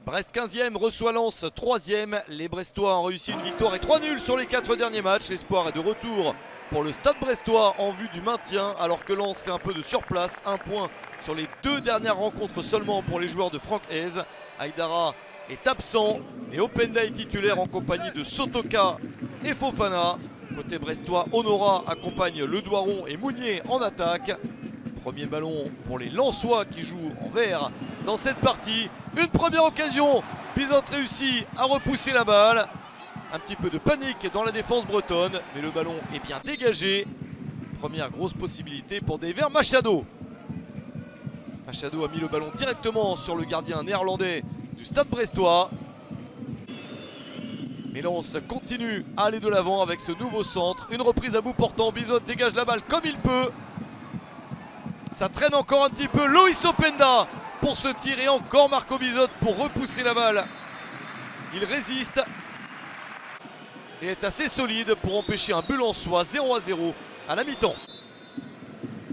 Brest 15e reçoit Lens 3e. Les Brestois ont réussi une victoire et 3 nuls sur les 4 derniers matchs. L'espoir est de retour pour le Stade Brestois en vue du maintien, alors que Lens fait un peu de surplace. Un point sur les 2 dernières rencontres seulement pour les joueurs de Franck Hez. Aïdara est absent, mais Openda est titulaire en compagnie de Sotoka et Fofana. Côté brestois, Honora accompagne Le Doiron et Mounier en attaque. Premier ballon pour les Lensois qui jouent en vert dans cette partie. Une première occasion, Bizot réussit à repousser la balle. Un petit peu de panique dans la défense bretonne, mais le ballon est bien dégagé. Première grosse possibilité pour des Verts. Machado a mis le ballon directement sur le gardien néerlandais du Stade Brestois. Mais Lens continue à aller de l'avant avec ce nouveau centre. Une reprise à bout portant, Bizot dégage la balle comme il peut. Ça traîne encore un petit peu, Loïs Openda pour ce tir et encore Marco Bizot pour repousser la balle. Il résiste et est assez solide pour empêcher un but lensois. 0-0 à la mi-temps.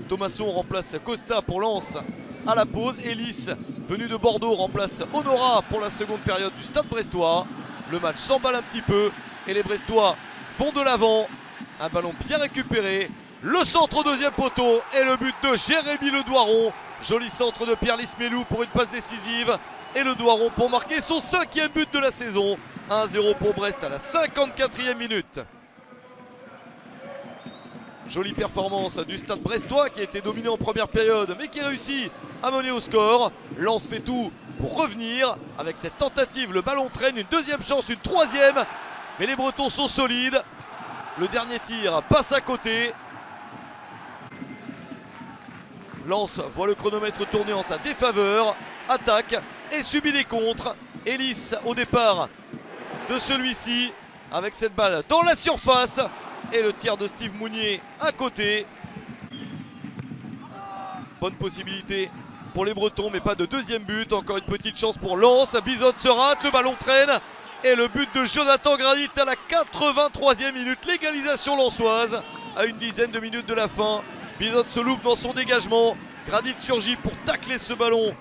Thomasson remplace Costa pour Lens à la pause. Ellis, venu de Bordeaux, remplace Honora pour la seconde période du Stade Brestois. Le match s'emballe un petit peu et les Brestois vont de l'avant. Un ballon bien récupéré. Le centre au deuxième poteau et le but de Jérémy Le Doiron. Joli centre de Pierre Lismelou pour une passe décisive. Et Le Doiron pour marquer son 5e but de la saison. 1-0 pour Brest à la 54e minute. Jolie performance du Stade Brestois qui a été dominé en première période mais qui réussit à mener au score. Lens fait tout pour revenir avec cette tentative. Le ballon traîne, une deuxième chance, une troisième. Mais les Bretons sont solides. Le dernier tir passe à côté. Lens voit le chronomètre tourner en sa défaveur. Attaque et subit des contres. Ellis au départ de celui-ci avec cette balle dans la surface. Et le tir de Steve Mounier à côté. Bonne possibilité pour les Bretons, mais pas de deuxième but. Encore une petite chance pour Lens. Bizot se rate, le ballon traîne. Et le but de Jonathan Gradit à la 83e minute. L'égalisation lensoise à une dizaine de minutes de la fin. Bizot se loupe dans son dégagement. Gradit surgit pour tacler ce ballon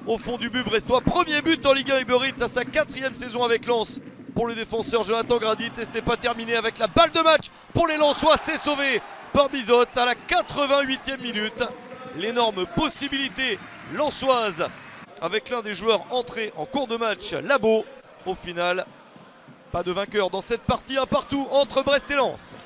au fond du but brestois. Premier but en Ligue 1 Uber Eats à sa 4e saison avec Lens pour le défenseur Jonathan Gradit. Et ce n'est pas terminé avec la balle de match pour les Lensois. C'est sauvé par Bizot à la 88e minute. L'énorme possibilité lensoise avec l'un des joueurs entrés en cours de match, Labo. Au final, pas de vainqueur dans cette partie, un partout entre Brest et Lens.